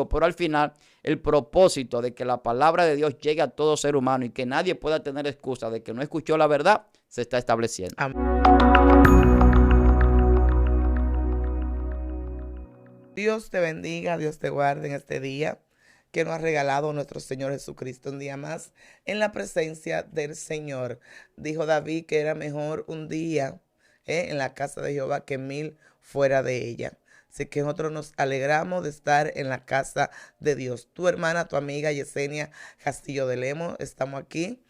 pero al final el propósito de que la palabra de Dios llegue a todo ser humano y que nadie pueda tener excusa de que no escuchó la verdad, se está estableciendo. Dios te bendiga, Dios te guarde en este día que nos ha regalado nuestro Señor Jesucristo, un día más en la presencia del Señor. Dijo David que era mejor un día en la casa de Jehová que 1000 fuera de ella. Así que nosotros nos alegramos de estar en la casa de Dios. Tu hermana, tu amiga Yesenia Castillo de Lemos, estamos aquí.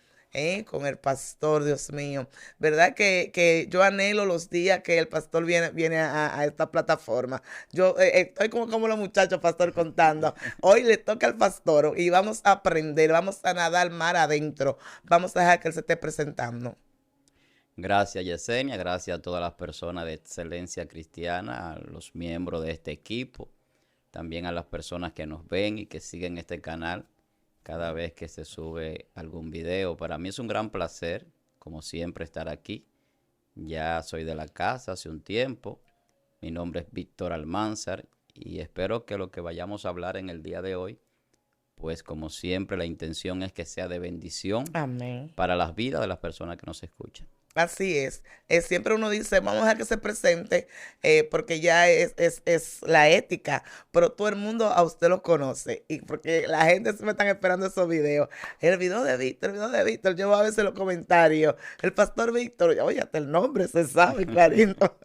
Con el pastor, Dios mío. ¿Verdad que yo anhelo los días que el pastor viene a esta plataforma? Yo estoy como los muchachos, pastor, contando. Hoy le toca al pastor y vamos a aprender, vamos a nadar mar adentro. Vamos a dejar que él se esté presentando. Gracias, Yesenia. Gracias a todas las personas de Excelencia Cristiana, a los miembros de este equipo, también a las personas que nos ven y que siguen este canal cada vez que se sube algún video. Para mí es un gran placer, como siempre, estar aquí. Ya soy de la casa hace un tiempo. Mi nombre es Víctor Almanzar y espero que lo que vayamos a hablar en el día de hoy, pues como siempre, la intención es que sea de bendición. Amén. Para las vidas de las personas que nos escuchan. Así es. Siempre uno dice, vamos a dejar que se presente, porque ya es la ética, pero todo el mundo a usted lo conoce, y porque la gente se me están esperando esos videos. El video de Víctor, yo voy a veces los comentarios, el pastor Víctor, oye, hasta el nombre se sabe, clarito.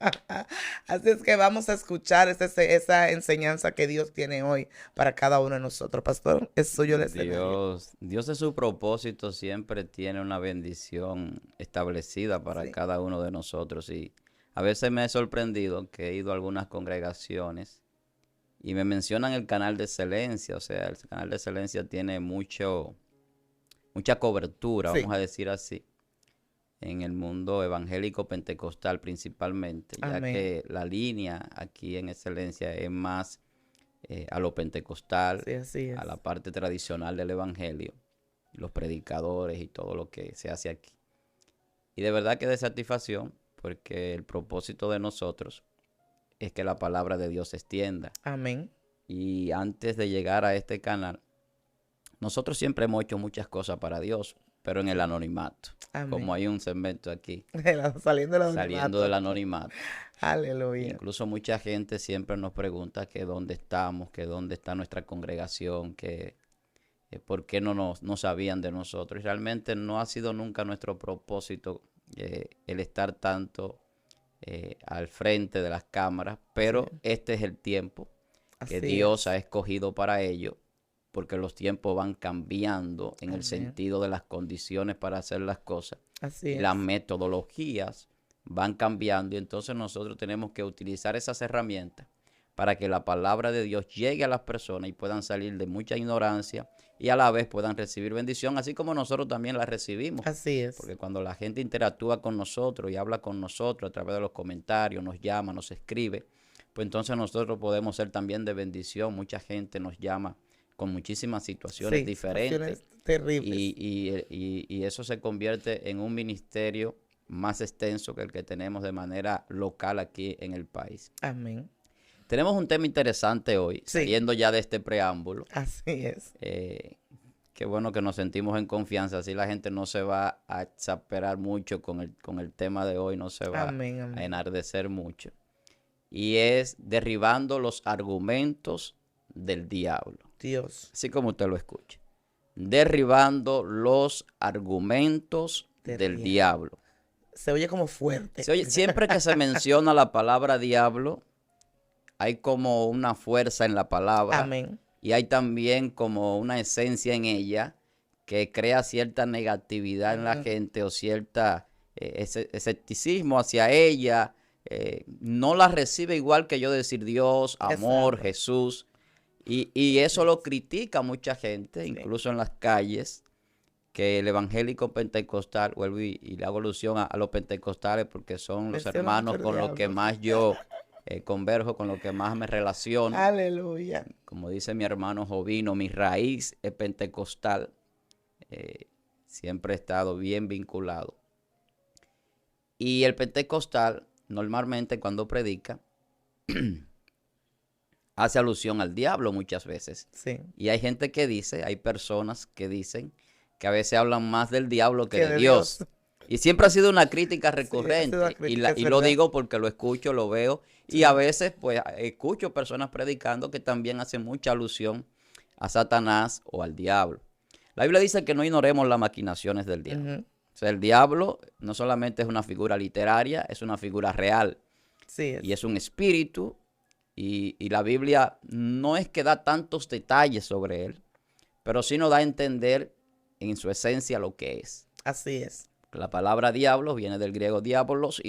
Así es que vamos a escuchar esa enseñanza que Dios tiene hoy para cada uno de nosotros. Pastor, es suyo el escenario. Dios en su propósito siempre tiene una bendición establecida para cada uno de nosotros, y a veces me he sorprendido que he ido a algunas congregaciones y me mencionan el canal de Excelencia. O sea, el canal de Excelencia tiene mucha cobertura, vamos a decir así, en el mundo evangélico pentecostal principalmente. Amén. Ya que la línea aquí en Excelencia es más a lo pentecostal, así es. A la parte tradicional del evangelio, los predicadores y todo lo que se hace aquí. Y de verdad que de satisfacción, porque el propósito de nosotros es que la palabra de Dios se extienda. Amén. Y antes de llegar a este canal, nosotros siempre hemos hecho muchas cosas para Dios, pero en el anonimato. Amén. Como hay un segmento aquí. Saliendo del anonimato. Aleluya. Incluso mucha gente siempre nos pregunta que dónde estamos, que dónde está nuestra congregación, que por qué no sabían de nosotros. Y realmente no ha sido nunca nuestro propósito el estar tanto al frente de las cámaras, pero este es el tiempo que Dios ha escogido para ello, porque los tiempos van cambiando en el sentido de las condiciones para hacer las cosas. Las metodologías van cambiando, y entonces nosotros tenemos que utilizar esas herramientas para que la palabra de Dios llegue a las personas y puedan salir de mucha ignorancia y a la vez puedan recibir bendición, así como nosotros también la recibimos. Así es. Porque cuando la gente interactúa con nosotros y habla con nosotros a través de los comentarios, nos llama, nos escribe, pues entonces nosotros podemos ser también de bendición. Mucha gente nos llama con muchísimas situaciones diferentes. Situaciones terribles. Y eso se convierte en un ministerio más extenso que el que tenemos de manera local aquí en el país. Amén. Tenemos un tema interesante hoy, saliendo ya de este preámbulo. Así es. Qué bueno que nos sentimos en confianza, así la gente no se va a exasperar mucho con el tema de hoy, no se va a enardecer mucho. Y es derribando los argumentos del diablo. Dios. Así como usted lo escucha. Derribando los argumentos del diablo. Se oye como fuerte. Siempre que se menciona la palabra diablo, hay como una fuerza en la palabra. Amén. Y hay también como una esencia en ella que crea cierta negatividad en la gente, o cierta escepticismo hacia ella. No la recibe igual que yo decir Dios, amor, exacto, Jesús. Y eso lo critica mucha gente, incluso en las calles, que el evangélico pentecostal, vuelvo y le hago alusión a los pentecostales porque son los hermanos con los que más yo converjo, con los que más me relaciono. Aleluya. Como dice mi hermano Jovino, mi raíz es pentecostal. Siempre he estado bien vinculado. Y el pentecostal, normalmente cuando predica, hace alusión al diablo muchas veces. Sí. Y hay gente que dice, hay personas que dicen que a veces hablan más del diablo que de de Dios. Y siempre ha sido una crítica Sí, ha sido recurrente. una crítica, es Y lo verdad. digo porque lo escucho, lo veo. Y Sí. a veces, pues, escucho personas predicando que también hacen mucha alusión a Satanás o al diablo. La Biblia dice que no ignoremos las maquinaciones del diablo. Ujú. O sea, el diablo no solamente es una figura literaria, es una figura real. Sí Y es. es un espíritu. Y la Biblia no es que da tantos detalles sobre él, pero sí nos da a entender en su esencia lo que es. Así es. La palabra diablo viene del griego diabolos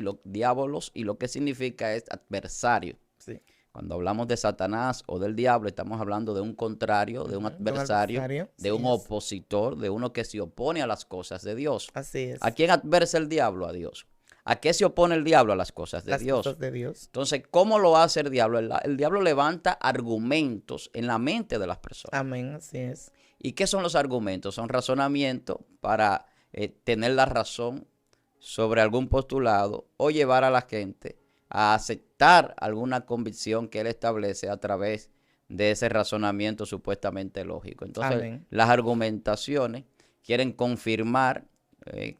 y lo que significa es adversario. Sí. Cuando hablamos de Satanás o del diablo, estamos hablando de un contrario, de un adversario, de un sí es. opositor, de uno que se opone a las cosas de Dios. Así es. ¿A quién adversa el diablo? A Dios. ¿A qué se opone el diablo? A las cosas de Las Dios. cosas de Dios. Entonces, ¿cómo lo hace el diablo? El diablo levanta argumentos en la mente de las personas. Amén, así es. ¿Y qué son los argumentos? Son razonamientos para tener la razón sobre algún postulado o llevar a la gente a aceptar alguna convicción que él establece a través de ese razonamiento supuestamente lógico. Entonces, Amén. las argumentaciones quieren confirmar,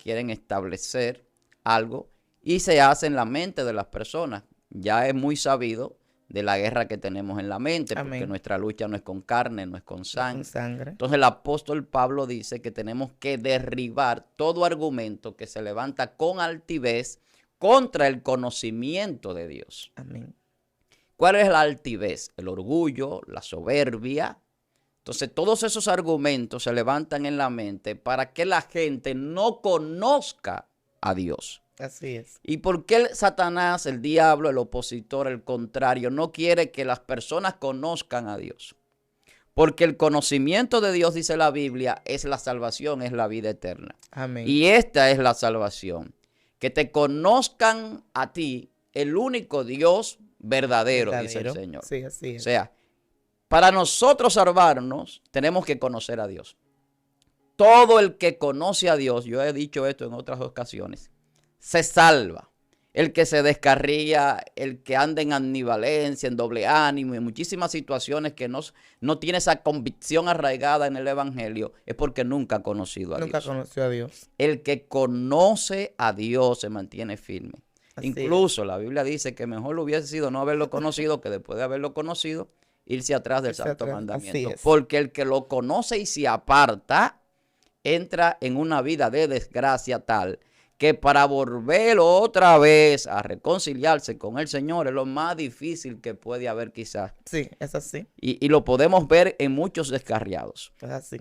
quieren establecer algo y se hace en la mente de las personas. Ya es muy sabido de la guerra que tenemos en la mente, porque Amén. nuestra lucha no es con carne, no es con Con sangre. sangre. Entonces el apóstol Pablo dice que tenemos que derribar todo argumento que se levanta con altivez contra el conocimiento de Dios. Amén. ¿Cuál es la altivez? El orgullo, la soberbia. Entonces todos esos argumentos se levantan en la mente para que la gente no conozca a Dios. Así es. ¿Y por qué Satanás, el diablo, el opositor, el contrario, no quiere que las personas conozcan a Dios? Porque el conocimiento de Dios, dice la Biblia, es la salvación, es la vida eterna. Amén. Y esta es la salvación. Que te conozcan a ti, el único Dios verdadero, dice el Señor. Sí, así es. O sea, para nosotros salvarnos, tenemos que conocer a Dios. Todo el que conoce a Dios, yo he dicho esto en otras ocasiones, se salva. El que se descarría, el que anda en ambivalencia, en doble ánimo, en muchísimas situaciones que no tiene esa convicción arraigada en el Evangelio, es porque nunca ha conocido a Dios. Nunca conoció a Dios. El que conoce a Dios se mantiene firme. Así Incluso la Biblia dice que mejor lo hubiese sido no haberlo conocido que después de haberlo conocido, irse atrás del santo mandamiento. Así es. Porque el que lo conoce y se aparta, entra en una vida de desgracia tal que para volver otra vez a reconciliarse con el Señor es lo más difícil que puede haber quizás. Sí, es así. Y lo podemos ver en muchos descarriados. Es así.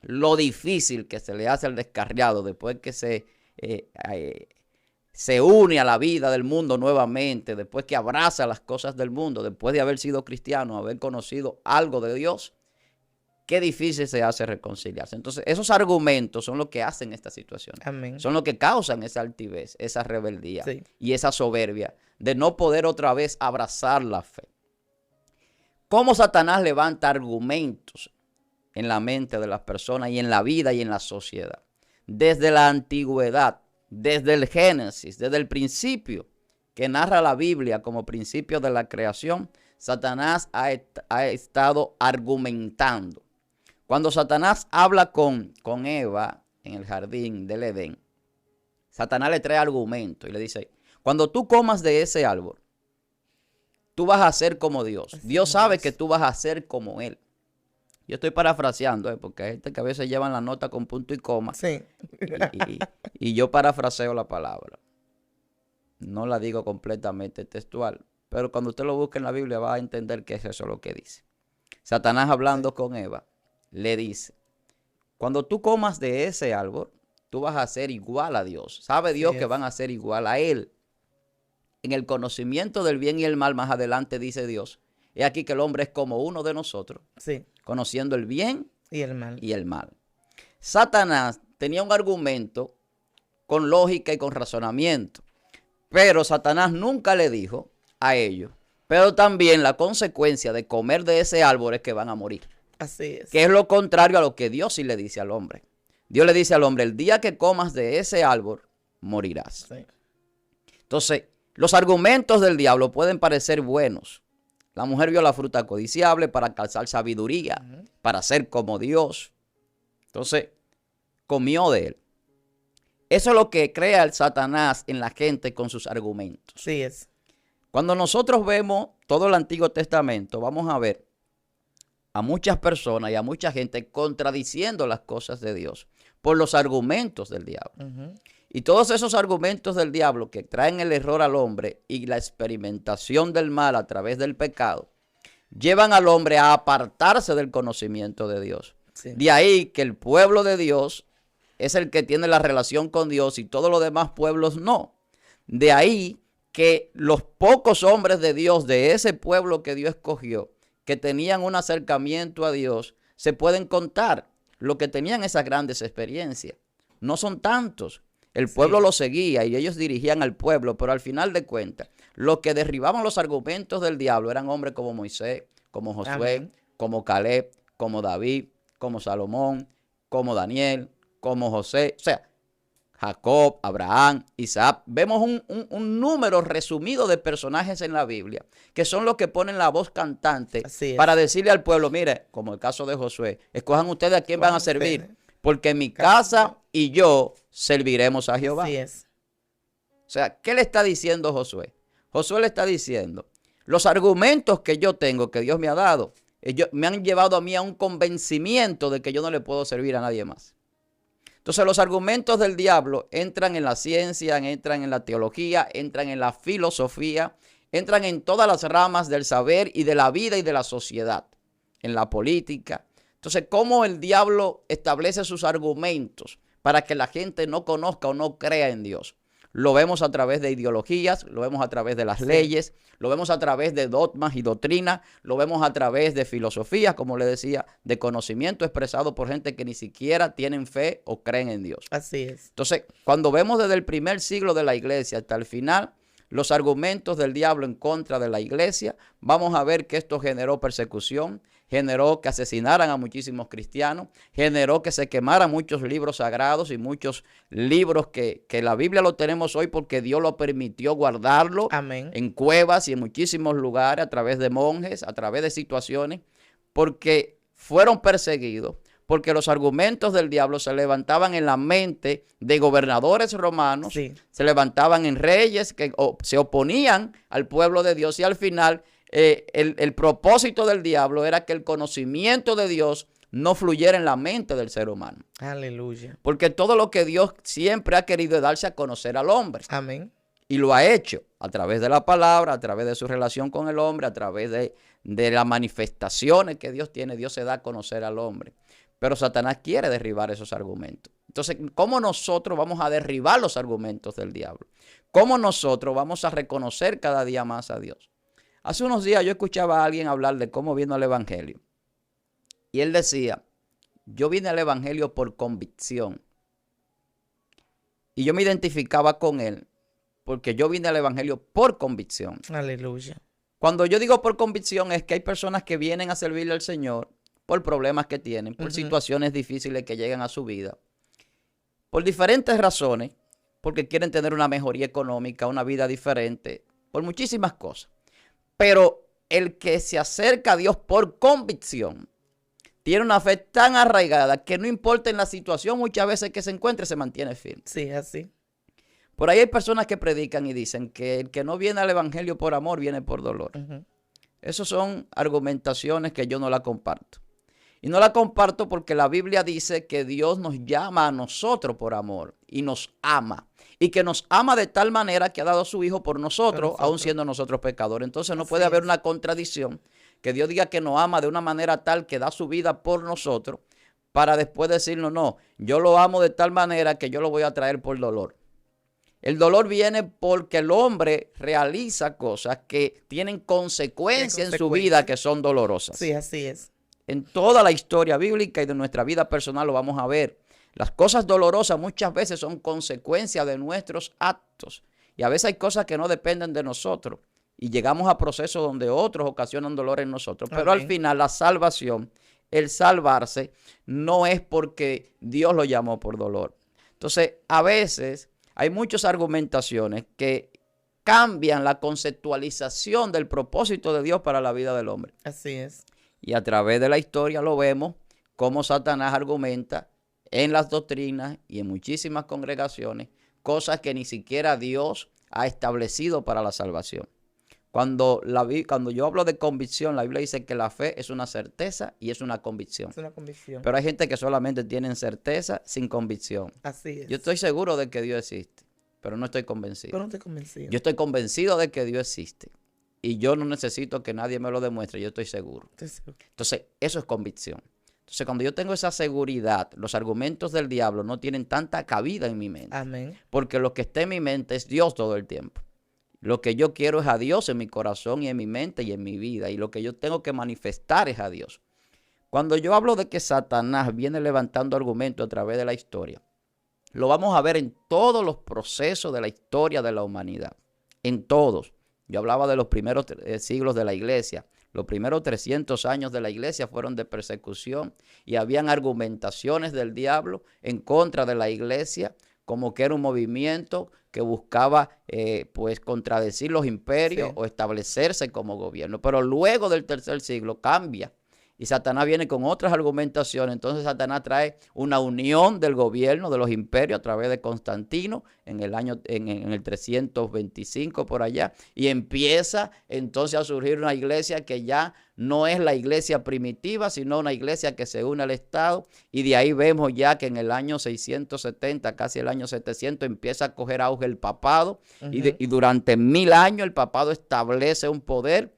Lo difícil que se le hace al descarriado después que se une a la vida del mundo nuevamente, después que abraza las cosas del mundo, después de haber sido cristiano, haber conocido algo de Dios. Qué difícil se hace reconciliarse. Entonces, esos argumentos son lo que hacen esta situación. Amén. Son lo que causan esa altivez, esa rebeldía Sí. y esa soberbia de no poder otra vez abrazar la fe. ¿Cómo Satanás levanta argumentos en la mente de las personas y en la vida y en la sociedad? Desde la antigüedad, desde el Génesis, desde el principio que narra la Biblia como principio de la creación, Satanás ha estado argumentando. Cuando Satanás habla con Eva en el jardín del Edén, Satanás le trae argumento y le dice, cuando tú comas de ese árbol, tú vas a ser como Dios. Dios sabe que tú vas a ser como Él. Yo estoy parafraseando, porque hay gente que a veces llevan la nota con punto y coma. Sí. Y yo parafraseo la palabra. No la digo completamente textual, pero cuando usted lo busque en la Biblia va a entender que es eso lo que dice. Satanás hablando con Eva, le dice, cuando tú comas de ese árbol, tú vas a ser igual a Dios. Sabe Dios que van a ser igual a Él. En el conocimiento del bien y el mal, más adelante dice Dios, es aquí que el hombre es como uno de nosotros, Sí. conociendo el bien Y el mal. y el mal. Satanás tenía un argumento con lógica y con razonamiento, pero Satanás nunca le dijo a ellos, pero también la consecuencia de comer de ese árbol es que van a morir. Así es. Que es lo contrario a lo que Dios sí le dice al hombre. Dios le dice al hombre, el día que comas de ese árbol, morirás. Sí. Entonces, los argumentos del diablo pueden parecer buenos. La mujer vio la fruta codiciable para alcanzar sabiduría, para ser como Dios. Entonces, comió de él. Eso es lo que crea el Satanás en la gente con sus argumentos. Sí es. Cuando nosotros vemos todo el Antiguo Testamento, vamos a ver a muchas personas y a mucha gente contradiciendo las cosas de Dios por los argumentos del diablo. Y todos esos argumentos del diablo que traen el error al hombre y la experimentación del mal a través del pecado, llevan al hombre a apartarse del conocimiento de Dios. Sí. De ahí que el pueblo de Dios es el que tiene la relación con Dios y todos los demás pueblos no. De ahí que los pocos hombres de Dios, de ese pueblo que Dios escogió, que tenían un acercamiento a Dios, se pueden contar lo que tenían esas grandes experiencias. No son tantos. El pueblo lo seguía y ellos dirigían al pueblo, pero al final de cuentas, los que derribaban los argumentos del diablo eran hombres como Moisés, como Josué, como Caleb, como David, como Salomón, como Daniel, como José, o sea, Jacob, Abraham, Isaac. Vemos un número resumido de personajes en la Biblia que son los que ponen la voz cantante para decirle al pueblo, mire, como el caso de Josué, escojan ustedes a quién van a servir, porque en mi casa y yo serviremos a Jehová. Así es. O sea, ¿qué le está diciendo Josué? Josué le está diciendo, los argumentos que yo tengo, que Dios me ha dado, ellos me han llevado a mí a un convencimiento de que yo no le puedo servir a nadie más. Entonces los argumentos del diablo entran en la ciencia, entran en la teología, entran en la filosofía, entran en todas las ramas del saber y de la vida y de la sociedad, en la política. Entonces, ¿cómo el diablo establece sus argumentos para que la gente no conozca o no crea en Dios? Lo vemos a través de ideologías, lo vemos a través de las leyes, lo vemos a través de dogmas y doctrinas, lo vemos a través de filosofías, como le decía, de conocimiento expresado por gente que ni siquiera tienen fe o creen en Dios. Así es. Entonces, cuando vemos desde el primer siglo de la iglesia hasta el final, los argumentos del diablo en contra de la iglesia, vamos a ver que esto generó persecución, generó que asesinaran a muchísimos cristianos, generó que se quemaran muchos libros sagrados y muchos libros que la Biblia lo tenemos hoy porque Dios lo permitió guardarlo. Amén. En cuevas y en muchísimos lugares a través de monjes, a través de situaciones, porque fueron perseguidos, porque los argumentos del diablo se levantaban en la mente de gobernadores romanos, se levantaban en reyes que se oponían al pueblo de Dios y al final el propósito del diablo era que el conocimiento de Dios no fluyera en la mente del ser humano. Aleluya. Porque todo lo que Dios siempre ha querido es darse a conocer al hombre. Amén. Y lo ha hecho a través de la palabra, a través de su relación con el hombre, a través de las manifestaciones que Dios tiene. Dios se da a conocer al hombre. Pero Satanás quiere derribar esos argumentos. Entonces, ¿cómo nosotros vamos a derribar los argumentos del diablo? ¿Cómo nosotros vamos a reconocer cada día más a Dios? Hace unos días yo escuchaba a alguien hablar de cómo vino al evangelio. Y él decía, yo vine al evangelio por convicción. Y yo me identificaba con él porque yo vine al evangelio por convicción. Aleluya. Cuando yo digo por convicción es que hay personas que vienen a servirle al Señor por problemas que tienen, por situaciones difíciles que llegan a su vida, por diferentes razones, porque quieren tener una mejoría económica, una vida diferente, por muchísimas cosas. Pero el que se acerca a Dios por convicción tiene una fe tan arraigada que no importa en la situación muchas veces que se encuentre, se mantiene firme. Sí, así. Por ahí hay personas que predican y dicen que el que no viene al evangelio por amor, viene por dolor. Esas son argumentaciones que yo no la comparto. Y no la comparto porque la Biblia dice que Dios nos llama a nosotros por amor y nos ama. Y que nos ama de tal manera que ha dado a su Hijo por nosotros, aun siendo nosotros pecadores. Entonces no puede haber una contradicción que Dios diga que nos ama de una manera tal que da su vida por nosotros para después decirnos, no, yo lo amo de tal manera que yo lo voy a traer por dolor. El dolor viene porque el hombre realiza cosas que tienen consecuencias en su vida que son dolorosas. Sí, así es. En toda la historia bíblica y de nuestra vida personal lo vamos a ver. Las cosas dolorosas muchas veces son consecuencia de nuestros actos. Y a veces hay cosas que no dependen de nosotros. Y llegamos a procesos donde otros ocasionan dolor en nosotros. Pero al final la salvación, el salvarse, no es porque Dios lo llamó por dolor. Entonces, a veces hay muchas argumentaciones que cambian la conceptualización del propósito de Dios para la vida del hombre. Así es. Y a través de la historia lo vemos cómo Satanás argumenta en las doctrinas y en muchísimas congregaciones cosas que ni siquiera Dios ha establecido para la salvación. Cuando yo hablo de convicción, la Biblia dice que la fe es una certeza y es una convicción. Es una convicción. Pero hay gente que solamente tiene certeza sin convicción. Así es. Yo estoy seguro de que Dios existe, pero no estoy convencido. Pero no estoy convencido. Yo estoy convencido de que Dios existe. Y yo no necesito que nadie me lo demuestre, yo estoy seguro. Entonces, eso es convicción. Entonces, cuando yo tengo esa seguridad, los argumentos del diablo no tienen tanta cabida en mi mente. Amén. Porque lo que está en mi mente es Dios todo el tiempo. Lo que yo quiero es a Dios en mi corazón y en mi mente y en mi vida. Y lo que yo tengo que manifestar es a Dios. Cuando yo hablo de que Satanás viene levantando argumentos a través de la historia, lo vamos a ver en todos los procesos de la historia de la humanidad. En todos. Yo hablaba de los primeros siglos de la iglesia. Los primeros 300 años de la iglesia fueron de persecución y habían argumentaciones del diablo en contra de la iglesia, como que era un movimiento que buscaba pues contradecir los imperios, sí, o establecerse como gobierno. Pero luego del tercer siglo cambia y Satanás viene con otras argumentaciones. Entonces Satanás trae una unión del gobierno de los imperios a través de Constantino en el 325 por allá, y empieza entonces a surgir una iglesia que ya no es la iglesia primitiva, sino una iglesia que se une al Estado, y de ahí vemos ya que en el año 670, casi el año 700, empieza a coger auge el papado, y durante 1000 años el papado establece un poder,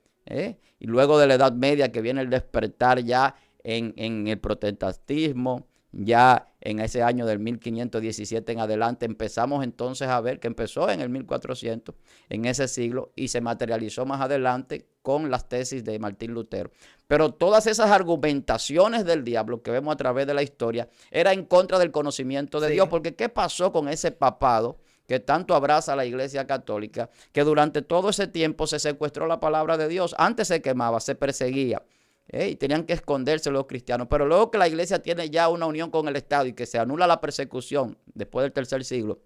y luego de la Edad Media que viene el despertar ya en el protestantismo, ya en ese año del 1517 en adelante empezamos entonces a ver que empezó en el 1400, en ese siglo, y se materializó más adelante con las tesis de Martín Lutero. Pero todas esas argumentaciones del diablo que vemos a través de la historia era en contra del conocimiento de Dios, porque ¿qué pasó con ese papado que tanto abraza a la Iglesia Católica? Que durante todo ese tiempo se secuestró la palabra de Dios. Antes se quemaba, se perseguía, y tenían que esconderse los cristianos. Pero luego que la Iglesia tiene ya una unión con el Estado y que se anula la persecución después del tercer siglo,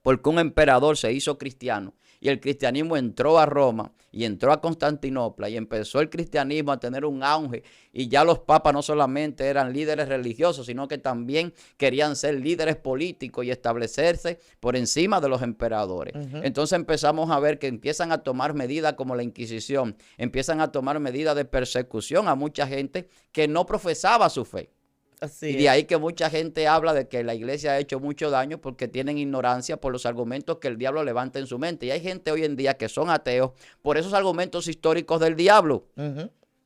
porque un emperador se hizo cristiano y el cristianismo entró a Roma y entró a Constantinopla y empezó el cristianismo a tener un auge, y ya los papas no solamente eran líderes religiosos, sino que también querían ser líderes políticos y establecerse por encima de los emperadores. Entonces empezamos a ver que empiezan a tomar medidas como la Inquisición, empiezan a tomar medidas de persecución a mucha gente que no profesaba su fe. Y de ahí que mucha gente habla de que la iglesia ha hecho mucho daño porque tienen ignorancia por los argumentos que el diablo levanta en su mente. Y hay gente hoy en día que son ateos por esos argumentos históricos del diablo,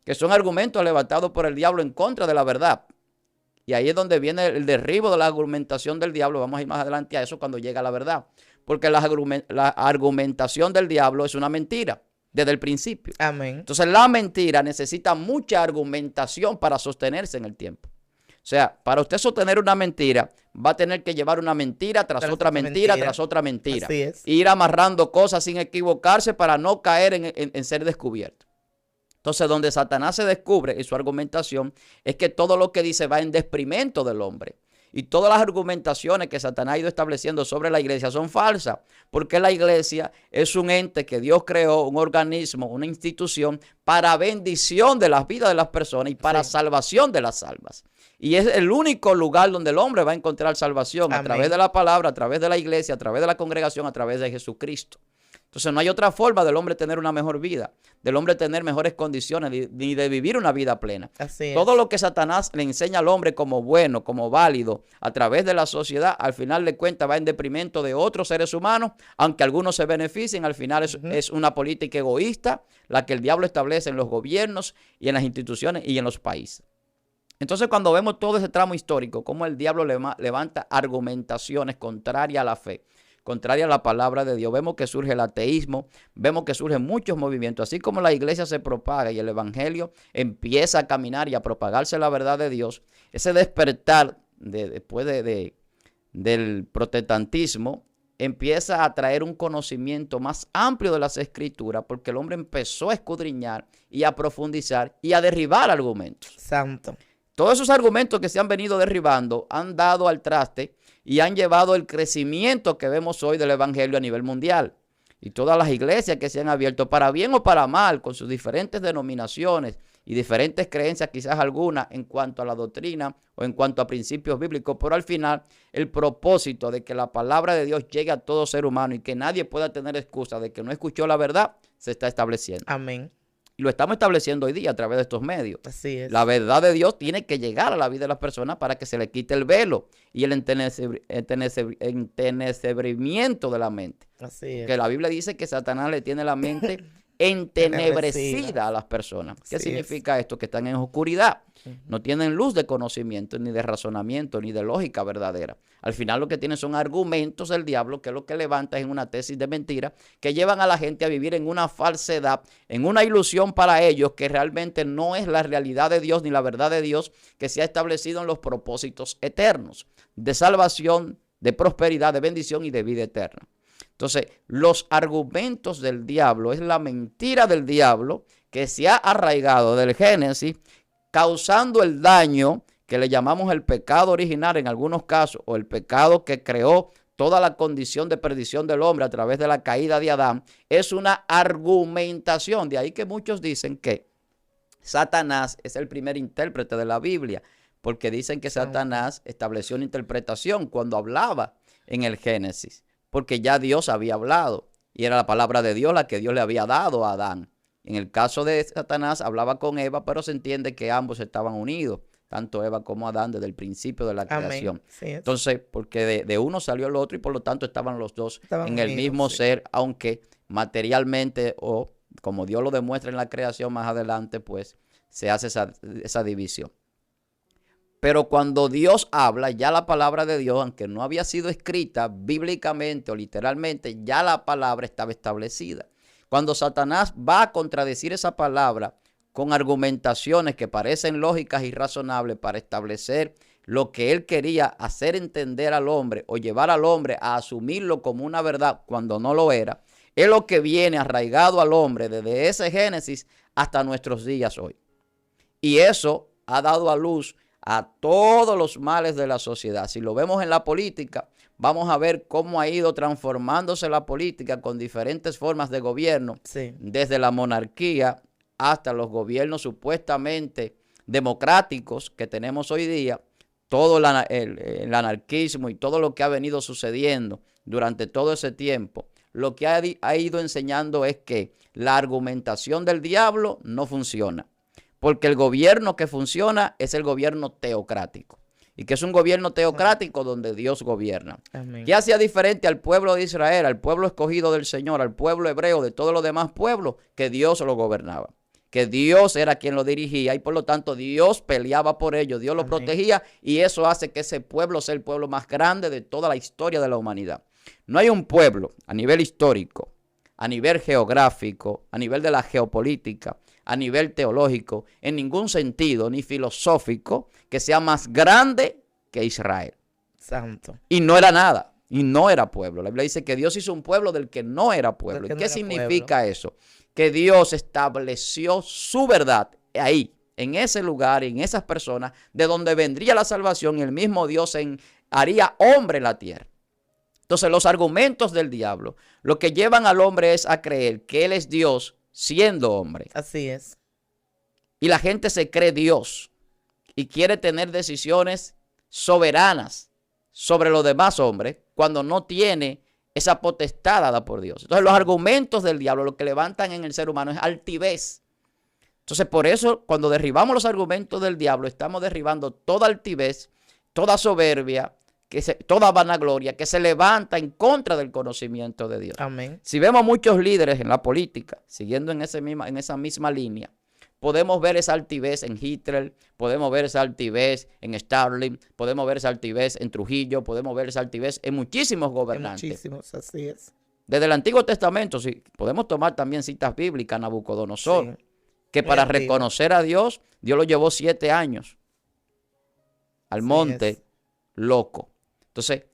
que son argumentos levantados por el diablo en contra de la verdad. Y ahí es donde viene el derribo de la argumentación del diablo. Vamos a ir más adelante a eso cuando llega la verdad. Porque la argumentación del diablo es una mentira desde el principio. Amén. Entonces la mentira necesita mucha argumentación para sostenerse en el tiempo. O sea, para usted sostener una mentira, va a tener que llevar una mentira tras otra mentira, tras otra mentira. Así es. Ir amarrando cosas sin equivocarse para no caer en ser descubierto. Entonces, donde Satanás se descubre en su argumentación es que todo lo que dice va en detrimento del hombre. Y todas las argumentaciones que Satanás ha ido estableciendo sobre la iglesia son falsas, porque la iglesia es un ente que Dios creó, un organismo, una institución para bendición de las vidas de las personas y para salvación de las almas. Y es el único lugar donde el hombre va a encontrar salvación. Amén. A través de la palabra, a través de la iglesia, a través de la congregación, a través de Jesucristo. Entonces no hay otra forma del hombre tener una mejor vida, del hombre tener mejores condiciones, ni de vivir una vida plena. Así es. Todo lo que Satanás le enseña al hombre como bueno, como válido, a través de la sociedad, al final de cuentas va en detrimento de otros seres humanos, aunque algunos se beneficien, al final es una política egoísta, la que el diablo establece en los gobiernos y en las instituciones y en los países. Entonces, cuando vemos todo ese tramo histórico, cómo el diablo levanta argumentaciones contrarias a la fe, contraria a la palabra de Dios, vemos que surge el ateísmo, vemos que surgen muchos movimientos, así como la iglesia se propaga y el evangelio empieza a caminar y a propagarse la verdad de Dios. Ese despertar después del protestantismo empieza a traer un conocimiento más amplio de las escrituras, porque el hombre empezó a escudriñar y a profundizar y a derribar argumentos. Santo. Todos esos argumentos que se han venido derribando han dado al traste y han llevado el crecimiento que vemos hoy del evangelio a nivel mundial. y todas las iglesias que se han abierto, para bien o para mal, con sus diferentes denominaciones y diferentes creencias, quizás algunas en cuanto a la doctrina o en cuanto a principios bíblicos, pero al final el propósito de que la palabra de Dios llegue a todo ser humano y que nadie pueda tener excusa de que no escuchó la verdad, se está estableciendo. Amén. Y lo estamos estableciendo hoy día a través de estos medios. Así es. La verdad de Dios tiene que llegar a la vida de las personas para que se le quite el velo y el entenebrimiento de la mente. Así es. Que la Biblia dice que Satanás le tiene la mente entenebrecida a las personas. ¿Qué significa esto? Que están en oscuridad. No tienen luz de conocimiento, ni de razonamiento, ni de lógica verdadera. Al final lo que tienen son argumentos del diablo, que es lo que levanta en una tesis de mentira, que llevan a la gente a vivir en una falsedad, en una ilusión para ellos, que realmente no es la realidad de Dios, ni la verdad de Dios, que se ha establecido en los propósitos eternos, de salvación, de prosperidad, de bendición y de vida eterna. Entonces, los argumentos del diablo es la mentira del diablo que se ha arraigado del Génesis, causando el daño que le llamamos el pecado original en algunos casos, o el pecado que creó toda la condición de perdición del hombre a través de la caída de Adán. Es una argumentación. De ahí que muchos dicen que Satanás es el primer intérprete de la Biblia, porque dicen que Satanás estableció una interpretación cuando hablaba en el Génesis, porque ya Dios había hablado y era la palabra de Dios la que Dios le había dado a Adán. En el caso de Satanás hablaba con Eva, pero se entiende que ambos estaban unidos, tanto Eva como Adán, desde el principio de la creación. Sí, entonces, porque de uno salió el otro y por lo tanto estaban los dos en el unidos, mismo ser, aunque materialmente o como Dios lo demuestra en la creación más adelante, pues se hace esa división. Pero cuando Dios habla, ya la palabra de Dios, aunque no había sido escrita bíblicamente o literalmente, ya la palabra estaba establecida. Cuando Satanás va a contradecir esa palabra con argumentaciones que parecen lógicas y razonables para establecer lo que él quería hacer entender al hombre o llevar al hombre a asumirlo como una verdad cuando no lo era, es lo que viene arraigado al hombre desde ese Génesis hasta nuestros días hoy. Y eso ha dado a luz a todos los males de la sociedad. Si lo vemos en la política, vamos a ver cómo ha ido transformándose la política con diferentes formas de gobierno, desde la monarquía hasta los gobiernos supuestamente democráticos que tenemos hoy día, todo el anarquismo y todo lo que ha venido sucediendo durante todo ese tiempo. Lo que ha ido enseñando es que la argumentación del diablo no funciona. Porque el gobierno que funciona es el gobierno teocrático. Y que es un gobierno teocrático donde Dios gobierna. Amén. ¿Qué hacía diferente al pueblo de Israel, al pueblo escogido del Señor, al pueblo hebreo, de todos los demás pueblos? Que Dios lo gobernaba. Que Dios era quien lo dirigía y por lo tanto Dios peleaba por ellos, Dios lo protegía y eso hace que ese pueblo sea el pueblo más grande de toda la historia de la humanidad. No hay un pueblo a nivel histórico, a nivel geográfico, a nivel de la geopolítica, a nivel teológico, en ningún sentido, ni filosófico, que sea más grande que Israel. Santo. Y no era nada, y no era pueblo. La Biblia dice que Dios hizo un pueblo del que no era pueblo. ¿Y qué significa eso? Que Dios estableció su verdad ahí, en ese lugar, en esas personas, de donde vendría la salvación, y el mismo Dios haría hombre en la tierra. Entonces, los argumentos del diablo, lo que llevan al hombre es a creer que él es Dios, siendo hombre. Así es. Y la gente se cree Dios y quiere tener decisiones soberanas sobre los demás hombres cuando no tiene esa potestad dada por Dios. Entonces los argumentos del diablo lo que levantan en el ser humano es altivez. Entonces por eso cuando derribamos los argumentos del diablo estamos derribando toda altivez, toda soberbia, toda vanagloria que se levanta en contra del conocimiento de Dios. Amén. Si vemos muchos líderes en la política, siguiendo en esa misma línea, podemos ver esa altivez en Hitler, podemos ver esa altivez en Stalin, podemos ver esa altivez en Trujillo, podemos ver esa altivez en muchísimos gobernantes. Muchísimos, así es. Desde el Antiguo Testamento, sí, podemos tomar también citas bíblicas, Nabucodonosor, que para reconocer a Dios, Dios lo llevó 7 años al monte loco. Entonces,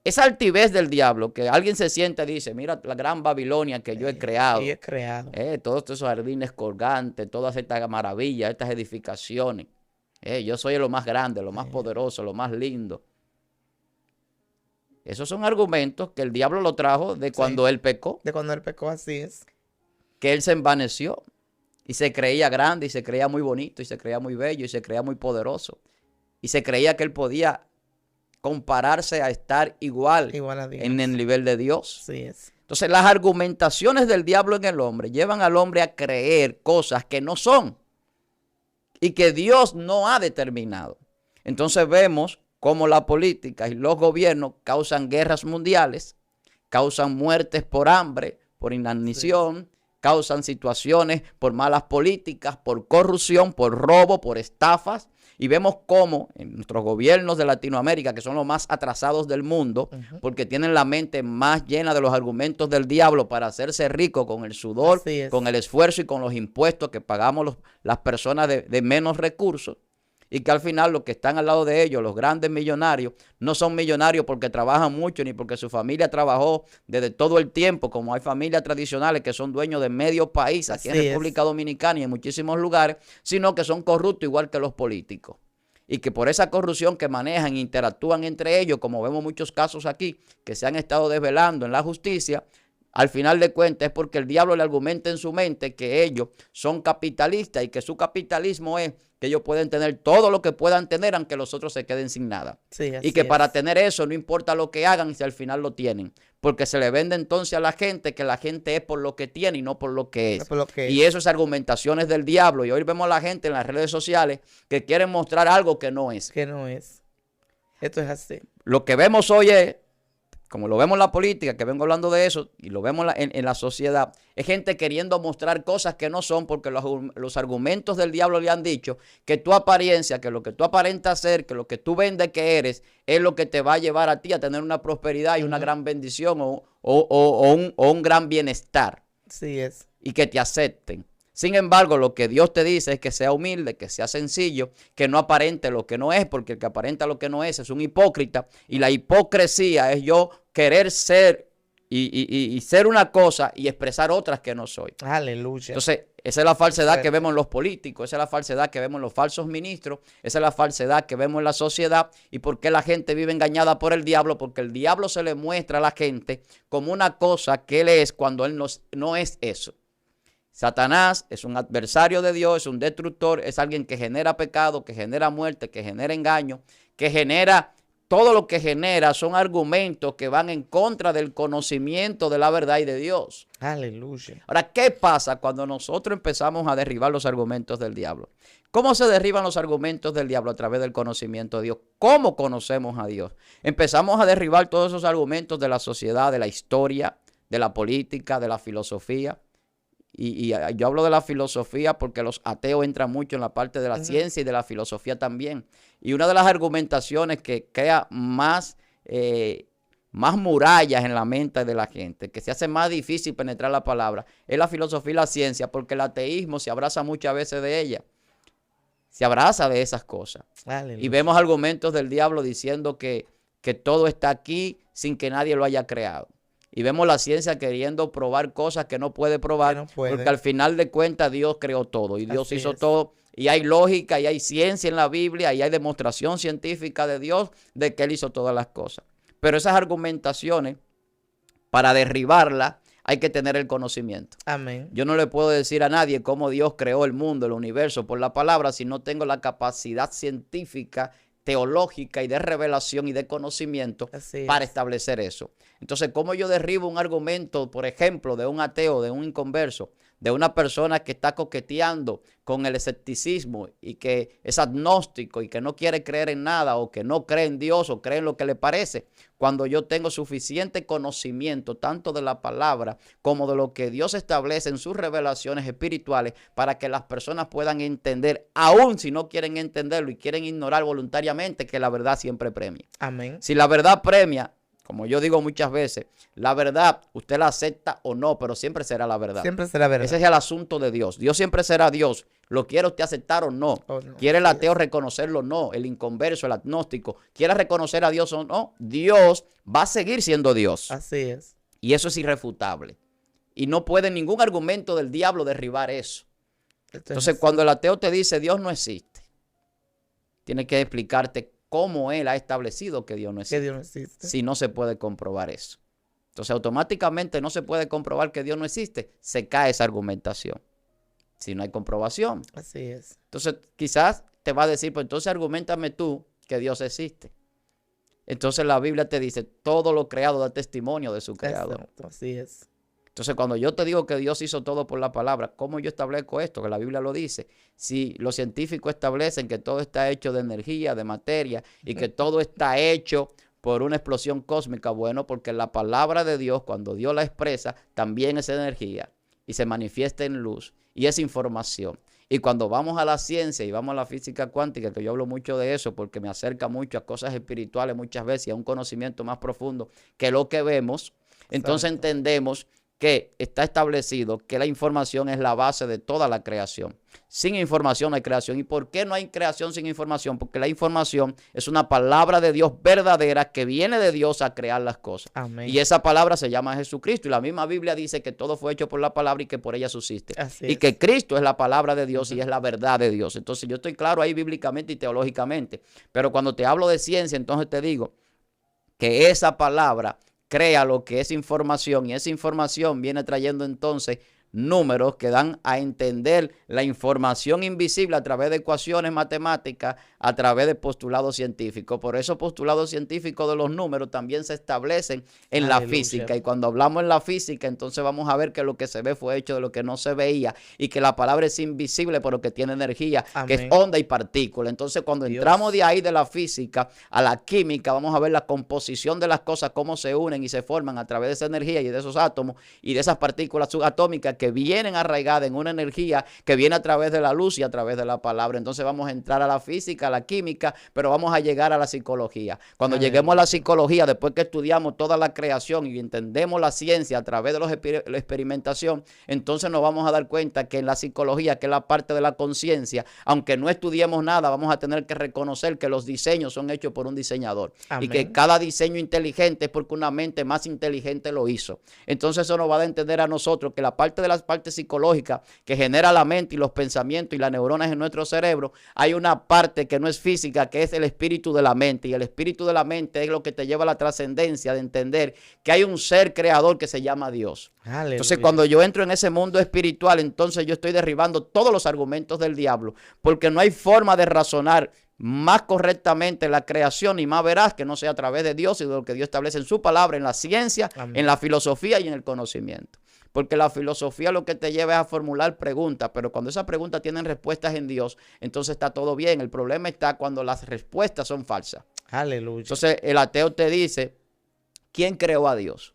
esa altivez del diablo, que alguien se siente y dice, mira la gran Babilonia que yo he creado. Sí, he creado. Todos esos jardines colgantes, todas estas maravillas, estas edificaciones. Yo soy lo más grande, lo más poderoso, lo más lindo. Esos son argumentos que el diablo lo trajo de cuando él pecó. De cuando él pecó, así es. Que él se envaneció y se creía grande y se creía muy bonito y se creía muy bello y se creía muy poderoso. Y se creía que él podía compararse a estar igual a Dios, en el nivel de Dios. Así es. Entonces las argumentaciones del diablo en el hombre llevan al hombre a creer cosas que no son y que Dios no ha determinado. Entonces vemos cómo la política y los gobiernos causan guerras mundiales, causan muertes por hambre, por inanición, causan situaciones por malas políticas, por corrupción, por robo, por estafas. Y vemos cómo en nuestros gobiernos de Latinoamérica, que son los más atrasados del mundo, porque tienen la mente más llena de los argumentos del diablo para hacerse rico con el sudor, con el esfuerzo y con los impuestos que pagamos las personas de menos recursos. Y que al final los que están al lado de ellos, los grandes millonarios, no son millonarios porque trabajan mucho ni porque su familia trabajó desde todo el tiempo, como hay familias tradicionales que son dueños de medio país aquí en República Dominicana y en muchísimos lugares, sino que son corruptos igual que los políticos. Y que por esa corrupción que manejan e interactúan entre ellos, como vemos muchos casos aquí, que se han estado desvelando en la justicia, al final de cuentas es porque el diablo le argumenta en su mente que ellos son capitalistas y que su capitalismo es que ellos pueden tener todo lo que puedan tener aunque los otros se queden sin nada. Y que para tener eso no importa lo que hagan si al final lo tienen. Porque se le vende entonces a la gente que la gente es por lo que tiene y no por lo que es. Y eso es argumentaciones del diablo. Y hoy vemos a la gente en las redes sociales que quieren mostrar algo que no es. Que no es. Esto es así. Lo que vemos hoy es, como lo vemos en la política, que vengo hablando de eso, y lo vemos en la sociedad, es gente queriendo mostrar cosas que no son porque los argumentos del diablo le han dicho que tu apariencia, que lo que tú aparentas ser, que lo que tú vendes que eres, es lo que te va a llevar a ti a tener una prosperidad y una gran bendición o un gran bienestar. Así es. Y que te acepten. Sin embargo, lo que Dios te dice es que sea humilde, que sea sencillo, que no aparente lo que no es, porque el que aparenta lo que no es un hipócrita. Y la hipocresía es yo querer ser y ser una cosa y expresar otras que no soy. Aleluya. Entonces, esa es la falsedad que vemos en los políticos, esa es la falsedad que vemos en los falsos ministros, esa es la falsedad que vemos en la sociedad. ¿Y por qué la gente vive engañada por el diablo? Porque el diablo se le muestra a la gente como una cosa que él es cuando él no es eso. Satanás es un adversario de Dios, es un destructor, es alguien que genera pecado, que genera muerte, que genera engaño, que genera, todo lo que genera son argumentos que van en contra del conocimiento de la verdad y de Dios. Aleluya. Ahora, ¿qué pasa cuando nosotros empezamos a derribar los argumentos del diablo? ¿Cómo se derriban los argumentos del diablo? A través del conocimiento de Dios. ¿Cómo conocemos a Dios? Empezamos a derribar todos esos argumentos de la sociedad, de la historia, de la política, de la filosofía. Y yo hablo de la filosofía porque los ateos entran mucho en la parte de la ciencia y de la filosofía también. Y una de las argumentaciones que crea más murallas en la mente de la gente, que se hace más difícil penetrar la palabra, es la filosofía y la ciencia, porque el ateísmo se abraza muchas veces de ella. Se abraza de esas cosas. Aleluya. Y vemos argumentos del diablo diciendo que todo está aquí sin que nadie lo haya creado. Y vemos la ciencia queriendo probar cosas que no puede probar, porque al final de cuentas Dios creó todo y Dios hizo todo. Y hay lógica y hay ciencia en la Biblia y hay demostración científica de Dios de que Él hizo todas las cosas. Pero esas argumentaciones, para derribarlas, hay que tener el conocimiento. Amén. Yo no le puedo decir a nadie cómo Dios creó el mundo, el universo, por la palabra, si no tengo la capacidad científica, teológica y de revelación y de conocimiento para establecer eso. Entonces, ¿cómo yo derribo un argumento, por ejemplo, de un ateo, de un inconverso, de una persona que está coqueteando con el escepticismo y que es agnóstico y que no quiere creer en nada o que no cree en Dios o cree en lo que le parece? Cuando yo tengo suficiente conocimiento tanto de la palabra como de lo que Dios establece en sus revelaciones espirituales para que las personas puedan entender, aun si no quieren entenderlo y quieren ignorar voluntariamente, que la verdad siempre premia. Amén. Si la verdad premia, como yo digo muchas veces, la verdad usted la acepta o no, pero siempre será la verdad. Siempre será verdad. Ese es el asunto de Dios. Dios siempre será Dios. ¿Lo quiere usted aceptar o no? ¿Quiere el ateo reconocerlo o no? El inconverso, el agnóstico, ¿quiere reconocer a Dios o no? Dios va a seguir siendo Dios. Así es. Y eso es irrefutable. Y no puede ningún argumento del diablo derribar eso. Entonces, cuando el ateo te dice Dios no existe, tiene que explicarte cómo él ha establecido que Dios no Que existe. Dios no existe. Si no se puede comprobar eso. Entonces, automáticamente no se puede comprobar que Dios no existe. Se cae esa argumentación. Si no hay comprobación. Así es. Entonces, quizás te va a decir, pues entonces argumentame tú que Dios existe. Entonces la Biblia te dice, todo lo creado da testimonio de su creador. Exacto, así es. Entonces, cuando yo te digo que Dios hizo todo por la palabra, ¿cómo yo establezco esto? Que la Biblia lo dice. Si los científicos establecen que todo está hecho de energía, de materia, y que todo está hecho por una explosión cósmica, bueno, porque la palabra de Dios, cuando Dios la expresa, también es energía y se manifiesta en luz y es información. Y cuando vamos a la ciencia y vamos a la física cuántica, que yo hablo mucho de eso porque me acerca mucho a cosas espirituales muchas veces y a un conocimiento más profundo que lo que vemos, entonces entendemos que está establecido que la información es la base de toda la creación. Sin información no hay creación. ¿Y por qué no hay creación sin información? Porque la información es una palabra de Dios verdadera que viene de Dios a crear las cosas. Amén. Y esa palabra se llama Jesucristo. Y la misma Biblia dice que todo fue hecho por la palabra y que por ella subsiste. Y que Cristo es la palabra de Dios y es la verdad de Dios. Entonces yo estoy claro ahí bíblicamente y teológicamente. Pero cuando te hablo de ciencia, entonces te digo que esa palabra crea lo que es información y esa información viene trayendo entonces números que dan a entender la información invisible a través de ecuaciones matemáticas, a través de postulados científicos. Por eso postulados científicos de los números también se establecen en la física. Y cuando hablamos en la física, entonces vamos a ver que lo que se ve fue hecho de lo que no se veía y que la palabra es invisible pero que tiene energía, que es onda y partícula. Entonces cuando entramos de ahí de la física a la química, vamos a ver la composición de las cosas, cómo se unen y se forman a través de esa energía y de esos átomos y de esas partículas subatómicas que vienen arraigadas en una energía que viene a través de la luz y a través de la palabra. Entonces vamos a entrar a la física, a la química, pero vamos a llegar a la psicología. Cuando lleguemos a la psicología, después que estudiamos toda la creación y entendemos la ciencia a través de la experimentación, entonces nos vamos a dar cuenta que en la psicología, que es la parte de la conciencia, aunque no estudiemos nada, vamos a tener que reconocer que los diseños son hechos por un diseñador. Amén. Y que cada diseño inteligente es porque una mente más inteligente lo hizo. Entonces eso nos va a dar a entender a nosotros que la parte de las partes psicológicas que genera la mente y los pensamientos y las neuronas en nuestro cerebro, hay una parte que no es física, que es el espíritu de la mente. Y el espíritu de la mente es lo que te lleva a la trascendencia de entender que hay un ser creador que se llama Dios. Aleluya. Entonces cuando yo entro en ese mundo espiritual, entonces yo estoy derribando todos los argumentos del diablo, porque no hay forma de razonar más correctamente la creación y más veraz que no sea a través de Dios y de lo que Dios establece en su palabra, en la ciencia, amén, en la filosofía y en el conocimiento. Porque la filosofía lo que te lleva es a formular preguntas, pero cuando esas preguntas tienen respuestas en Dios, entonces está todo bien. El problema está cuando las respuestas son falsas. Aleluya. Entonces el ateo te dice, ¿quién creó a Dios?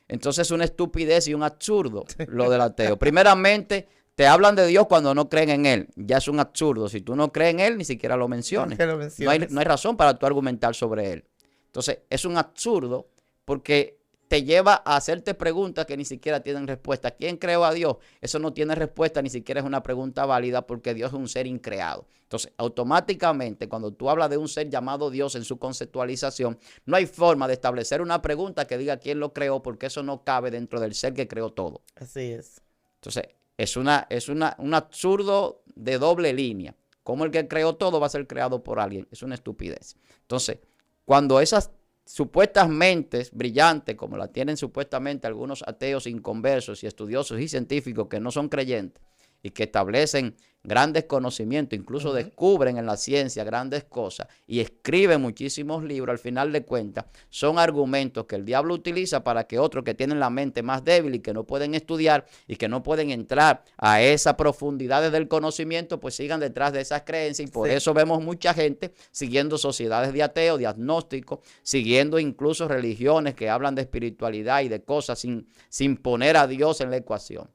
Entonces es una estupidez y un absurdo lo del ateo. Primeramente, te hablan de Dios cuando no creen en Él. Ya es un absurdo. Si tú no crees en Él, ni siquiera lo menciones. No hay razón para tú argumentar sobre Él. Entonces es un absurdo porque te lleva a hacerte preguntas que ni siquiera tienen respuesta. ¿Quién creó a Dios? Eso no tiene respuesta, ni siquiera es una pregunta válida porque Dios es un ser increado. Entonces, automáticamente, cuando tú hablas de un ser llamado Dios en su conceptualización, no hay forma de establecer una pregunta que diga quién lo creó porque eso no cabe dentro del ser que creó todo. Así es. Entonces, es un absurdo de doble línea. ¿Cómo el que creó todo va a ser creado por alguien? Es una estupidez. Entonces, cuando esas supuestas mentes brillantes, como la tienen supuestamente algunos ateos inconversos y estudiosos y científicos que no son creyentes y que establecen grandes conocimientos, incluso descubren en la ciencia grandes cosas y escriben muchísimos libros, al final de cuentas son argumentos que el diablo utiliza para que otros que tienen la mente más débil y que no pueden estudiar y que no pueden entrar a esas profundidades del conocimiento, pues sigan detrás de esas creencias. Y por eso vemos mucha gente siguiendo sociedades de ateos, de agnósticos, siguiendo incluso religiones que hablan de espiritualidad y de cosas sin poner a Dios en la ecuación.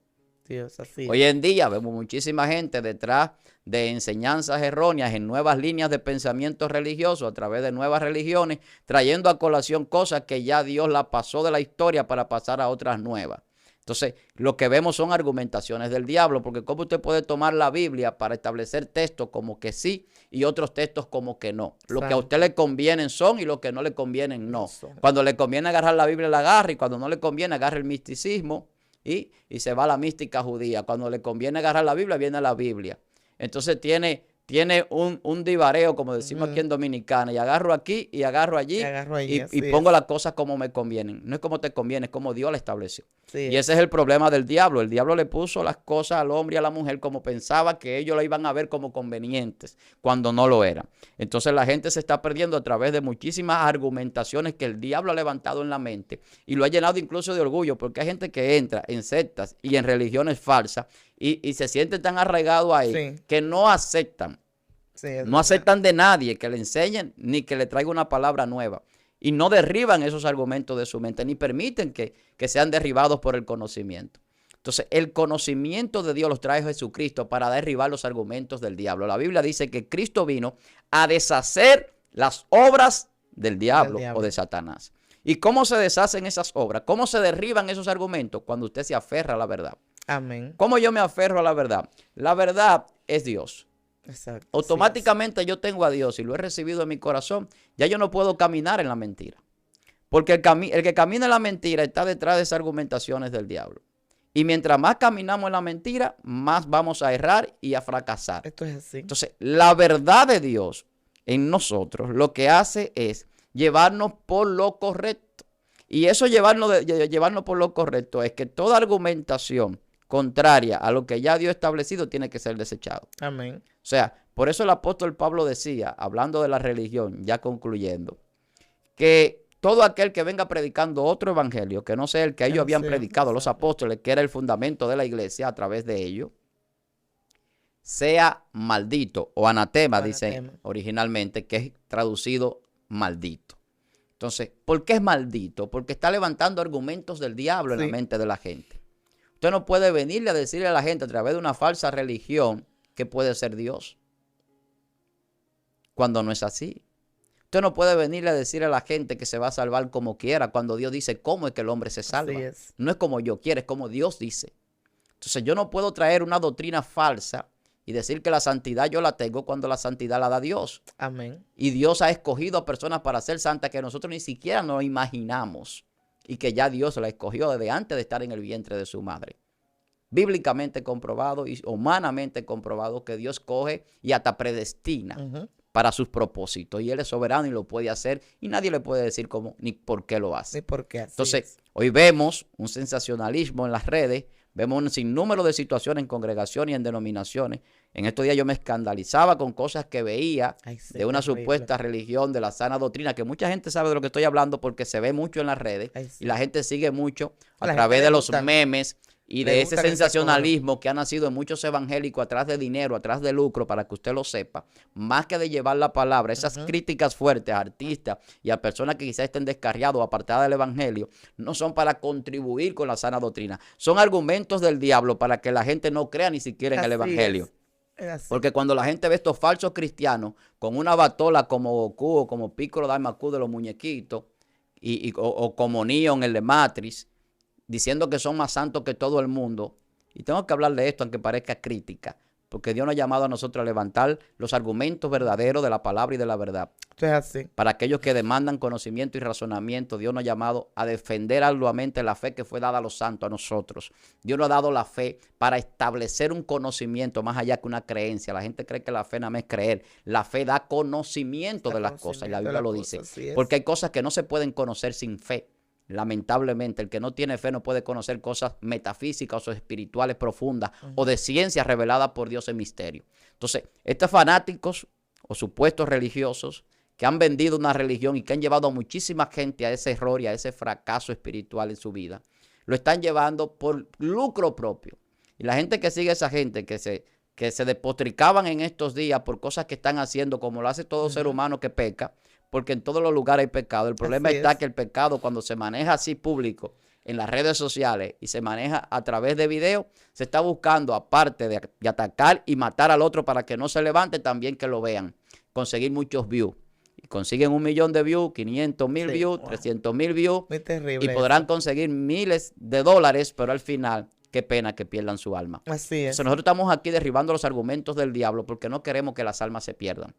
Dios, así es. Hoy en día vemos muchísima gente detrás de enseñanzas erróneas en nuevas líneas de pensamiento religioso a través de nuevas religiones, trayendo a colación cosas que ya Dios la pasó de la historia para pasar a otras nuevas. Entonces, lo que vemos son argumentaciones del diablo, porque ¿cómo usted puede tomar la Biblia para establecer textos como que sí y otros textos como que no? Lo que a usted le convienen son y lo que no le convienen no. Cuando le conviene agarrar la Biblia, la agarra, y cuando no le conviene, agarra el misticismo. Y se va a la mística judía. Cuando le conviene agarrar la Biblia, viene a la Biblia. Entonces tiene tiene un divareo, como decimos aquí en Dominicana, y agarro aquí y agarro allí Y agarro allí, y pongo las cosas como me convienen. No es como te conviene, es como Dios la estableció. Sí, Y ese es el problema del diablo. El diablo le puso las cosas al hombre y a la mujer como pensaba que ellos la iban a ver como convenientes, cuando no lo eran. Entonces la gente se está perdiendo a través de muchísimas argumentaciones que el diablo ha levantado en la mente y lo ha llenado incluso de orgullo, porque hay gente que entra en sectas y en religiones falsas y se siente tan arraigado ahí sí, que no aceptan. sí, es No verdad. aceptan de nadie que le enseñen ni que le traiga una palabra nueva. Y no derriban esos argumentos de su mente, ni permiten que sean derribados por el conocimiento. Entonces, el conocimiento de Dios los trae Jesucristo para derribar los argumentos del diablo. La Biblia dice que Cristo vino a deshacer las obras del diablo o de Satanás. ¿Y cómo se deshacen esas obras? ¿Cómo se derriban esos argumentos? Cuando usted se aferra a la verdad. Amén. ¿Cómo yo me aferro a la verdad? La verdad es Dios. Exacto. Automáticamente yo tengo a Dios y lo he recibido en mi corazón, ya yo no puedo caminar en la mentira. Porque el que camina en la mentira está detrás de esas argumentaciones del diablo. Y mientras más caminamos en la mentira, más vamos a errar y a fracasar. Esto es así. Entonces, la verdad de Dios en nosotros lo que hace es llevarnos por lo correcto. Y eso llevarnos por lo correcto es que toda argumentación contraria a lo que ya Dios ha establecido tiene que ser desechado. Amén. O sea, por eso el apóstol Pablo decía, hablando de la religión, ya concluyendo, que todo aquel que venga predicando otro evangelio, que no sea el que ellos habían predicado, los apóstoles, que era el fundamento de la iglesia a través de ellos, sea maldito o anatema, dice originalmente, que es traducido maldito. Entonces, ¿por qué es maldito? Porque está levantando argumentos del diablo en la mente de la gente. Usted no puede venirle a decirle a la gente a través de una falsa religión que puede ser Dios, cuando no es así. Usted no puede venirle a decir a la gente que se va a salvar como quiera, cuando Dios dice cómo es que el hombre se salva. No es como yo quiero, es como Dios dice. Entonces yo no puedo traer una doctrina falsa y decir que la santidad yo la tengo cuando la santidad la da Dios. Amén. Y Dios ha escogido a personas para ser santas que nosotros ni siquiera nos imaginamos y que ya Dios la escogió desde antes de estar en el vientre de su madre. Bíblicamente comprobado y humanamente comprobado que Dios coge y hasta predestina para sus propósitos. Y Él es soberano y lo puede hacer y nadie le puede decir cómo ni por qué lo hace. Ni por qué. Entonces, hoy vemos un sensacionalismo en las redes, vemos un sinnúmero de situaciones en congregaciones y en denominaciones. En estos días yo me escandalizaba con cosas que veía de una supuesta religión de la sana doctrina, que mucha gente sabe de lo que estoy hablando porque se ve mucho en las redes y la gente sigue mucho a través de los memes y de ese sensacionalismo que ha nacido en muchos evangélicos atrás de dinero, atrás de lucro, para que usted lo sepa, más que de llevar la palabra, esas críticas fuertes a artistas y a personas que quizás estén descarriados o apartadas del evangelio, no son para contribuir con la sana doctrina, son argumentos del diablo para que la gente no crea ni siquiera en el evangelio. Porque cuando la gente ve estos falsos cristianos con una batola como Goku o como Piccolo Daimaku de los muñequitos o como Neo en el de Matrix, diciendo que son más santos que todo el mundo. Y tengo que hablar de esto aunque parezca crítica, porque Dios nos ha llamado a nosotros a levantar los argumentos verdaderos de la palabra y de la verdad. Esto es así. Para aquellos que demandan conocimiento y razonamiento, Dios nos ha llamado a defender arduamente la fe que fue dada a los santos, a nosotros. Dios nos ha dado la fe para establecer un conocimiento más allá que una creencia. La gente cree que la fe nada más es creer. La fe da conocimiento de las cosas y la Biblia lo dice. Porque hay cosas que no se pueden conocer sin fe. Lamentablemente, el que no tiene fe no puede conocer cosas metafísicas o espirituales profundas o de ciencias reveladas por Dios en misterio. Entonces, estos fanáticos o supuestos religiosos que han vendido una religión y que han llevado a muchísima gente a ese error y a ese fracaso espiritual en su vida, lo están llevando por lucro propio. Y la gente que sigue a esa gente que se despotricaban en estos días por cosas que están haciendo, como lo hace todo ser humano que peca, porque en todos los lugares hay pecado. El problema está que el pecado, cuando se maneja así público en las redes sociales y se maneja a través de video, se está buscando, aparte de atacar y matar al otro para que no se levante, también que lo vean, conseguir muchos views. Y consiguen 1 millón de views, 500,000 views, 300,000 views. Muy terrible. Y podrán conseguir miles de dólares, pero al final, qué pena que pierdan su alma. Así es. Entonces, nosotros estamos aquí derribando los argumentos del diablo porque no queremos que las almas se pierdan.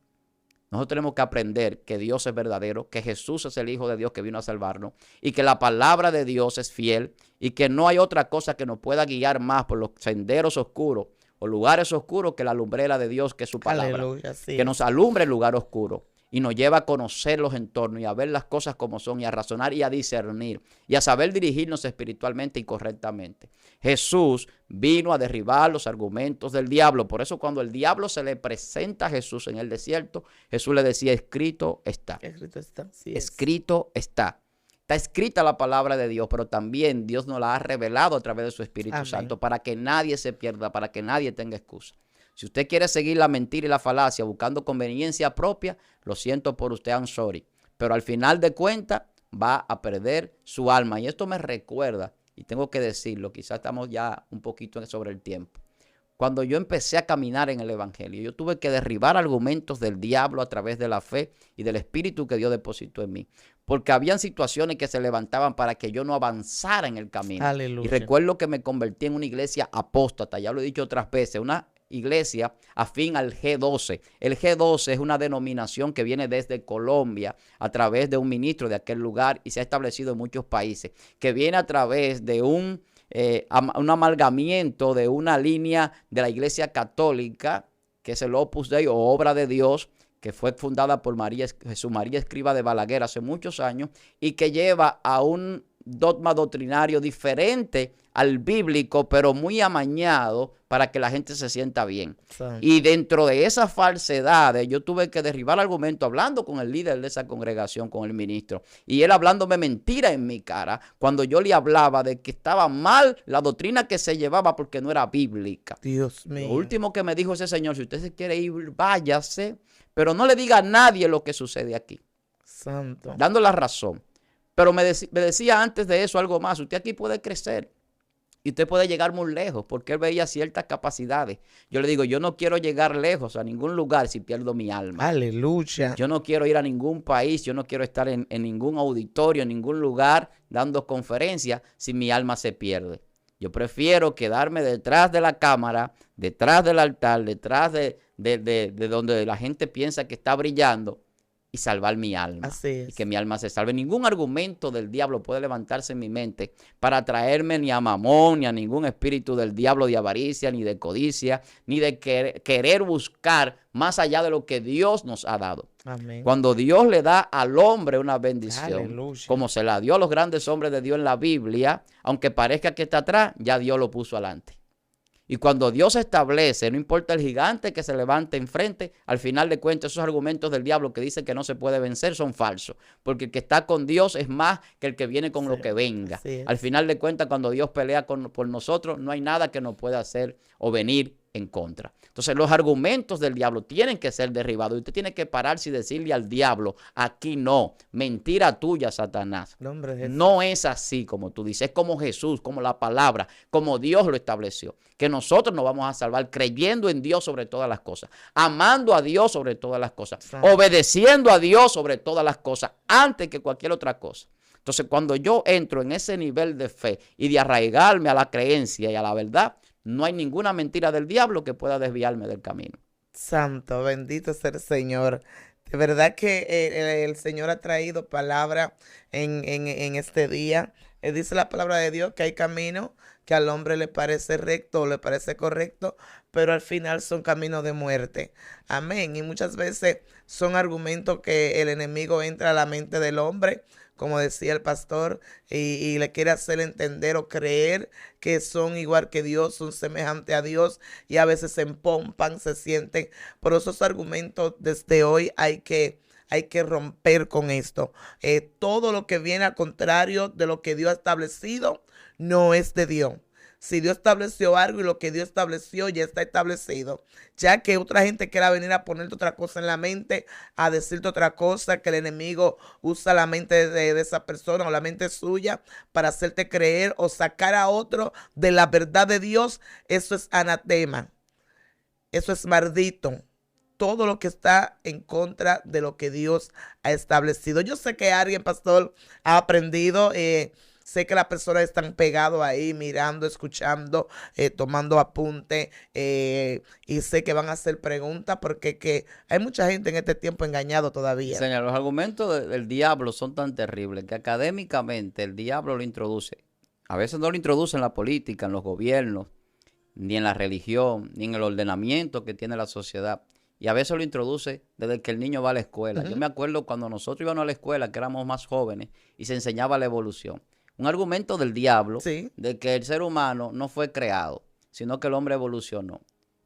Nosotros tenemos que aprender que Dios es verdadero, que Jesús es el Hijo de Dios que vino a salvarnos y que la palabra de Dios es fiel y que no hay otra cosa que nos pueda guiar más por los senderos oscuros o lugares oscuros que la lumbrera de Dios, que es su palabra. Aleluya, sí. Que nos alumbre el lugar oscuro y nos lleva a conocer los entornos y a ver las cosas como son y a razonar y a discernir y a saber dirigirnos espiritualmente y correctamente. Jesús vino a derribar los argumentos del diablo. Por eso cuando el diablo se le presenta a Jesús en el desierto, Jesús le decía, escrito está. Escrito está, sí es. Escrito está. Está escrita la palabra de Dios, pero también Dios nos la ha revelado a través de su Espíritu Amén. Santo para que nadie se pierda, para que nadie tenga excusa. Si usted quiere seguir la mentira y la falacia buscando conveniencia propia, lo siento por usted, I'm sorry. Pero al final de cuentas va a perder su alma. Y esto me recuerda, y tengo que decirlo, quizás estamos ya un poquito sobre el tiempo. Cuando yo empecé a caminar en el Evangelio, yo tuve que derribar argumentos del diablo a través de la fe y del Espíritu que Dios depositó en mí. Porque habían situaciones que se levantaban para que yo no avanzara en el camino. Aleluya. Y recuerdo que me convertí en una iglesia apóstata, ya lo he dicho otras veces, una iglesia afín al G12. El G12 es una denominación que viene desde Colombia a través de un ministro de aquel lugar y se ha establecido en muchos países, que viene a través de un amalgamiento de una línea de la Iglesia Católica, que es el Opus Dei o Obra de Dios, que fue fundada por Jesús María Escriba de Balaguer hace muchos años y que lleva a un dogma doctrinario diferente al bíblico, pero muy amañado para que la gente se sienta bien. Sí. Y dentro de esas falsedades, yo tuve que derribar argumentos hablando con el líder de esa congregación, con el ministro, y él hablándome mentira en mi cara, cuando yo le hablaba de que estaba mal la doctrina que se llevaba porque no era bíblica. Dios mío. Lo último que me dijo ese señor, si usted se quiere ir, váyase, pero no le diga a nadie lo que sucede aquí. Santo. Dando la razón. Pero me decía antes de eso algo más. Usted aquí puede crecer y usted puede llegar muy lejos porque él veía ciertas capacidades. Yo le digo, yo no quiero llegar lejos a ningún lugar si pierdo mi alma. Aleluya. Yo no quiero ir a ningún país, yo no quiero estar en ningún auditorio, en ningún lugar dando conferencias si mi alma se pierde. Yo prefiero quedarme detrás de la cámara, detrás del altar, detrás de donde la gente piensa que está brillando, y salvar mi alma. Así es. Y que mi alma se salve. Ningún argumento del diablo puede levantarse en mi mente para traerme ni a Mamón, ni a ningún espíritu del diablo de avaricia, ni de codicia, ni de querer buscar más allá de lo que Dios nos ha dado. Amén. Cuando Dios le da al hombre una bendición, aleluya, como se la dio a los grandes hombres de Dios en la Biblia, aunque parezca que está atrás, ya Dios lo puso adelante. Y cuando Dios establece, no importa el gigante que se levante enfrente, al final de cuentas esos argumentos del diablo que dicen que no se puede vencer son falsos. Porque el que está con Dios es más que el que viene con lo que venga. Al final de cuentas, cuando Dios pelea por nosotros, no hay nada que nos pueda hacer o venir en contra. Entonces los argumentos del diablo tienen que ser derribados. Y usted tiene que pararse y decirle al diablo, aquí no, mentira tuya, Satanás. No es así como tú dices, es como Jesús, como la palabra, como Dios lo estableció. Que nosotros nos vamos a salvar creyendo en Dios sobre todas las cosas, amando a Dios sobre todas las cosas, obedeciendo a Dios sobre todas las cosas, antes que cualquier otra cosa. Entonces cuando yo entro en ese nivel de fe y de arraigarme a la creencia y a la verdad, no hay ninguna mentira del diablo que pueda desviarme del camino. Santo, bendito sea el Señor. De verdad que el Señor ha traído palabra en este día. Dice la palabra de Dios que hay camino que al hombre le parece recto o le parece correcto, pero al final son caminos de muerte. Amén. Y muchas veces son argumentos que el enemigo entra a la mente del hombre, como decía el pastor, y le quiere hacer entender o creer que son igual que Dios, son semejantes a Dios, y a veces se empompan, se sienten. Por esos argumentos desde hoy hay que romper con esto. Todo lo que viene al contrario de lo que Dios ha establecido no es de Dios. Si Dios estableció algo y lo que Dios estableció ya está establecido, ya que otra gente quiera venir a ponerte otra cosa en la mente, a decirte otra cosa, que el enemigo usa la mente de esa persona o la mente suya para hacerte creer o sacar a otro de la verdad de Dios, eso es anatema, eso es maldito. Todo lo que está en contra de lo que Dios ha establecido. Yo sé que alguien, pastor, ha aprendido. Sé que las personas están pegados ahí, mirando, escuchando, tomando apunte. Y sé que van a hacer preguntas porque hay mucha gente en este tiempo engañado todavía. Señor, los argumentos del diablo son tan terribles que académicamente el diablo lo introduce. A veces no lo introduce en la política, en los gobiernos, ni en la religión, ni en el ordenamiento que tiene la sociedad. Y a veces lo introduce desde que el niño va a la escuela. Yo me acuerdo cuando nosotros íbamos a la escuela, que éramos más jóvenes, y se enseñaba la evolución. Un argumento del diablo Sí, de que el ser humano no fue creado, sino que el hombre evolucionó.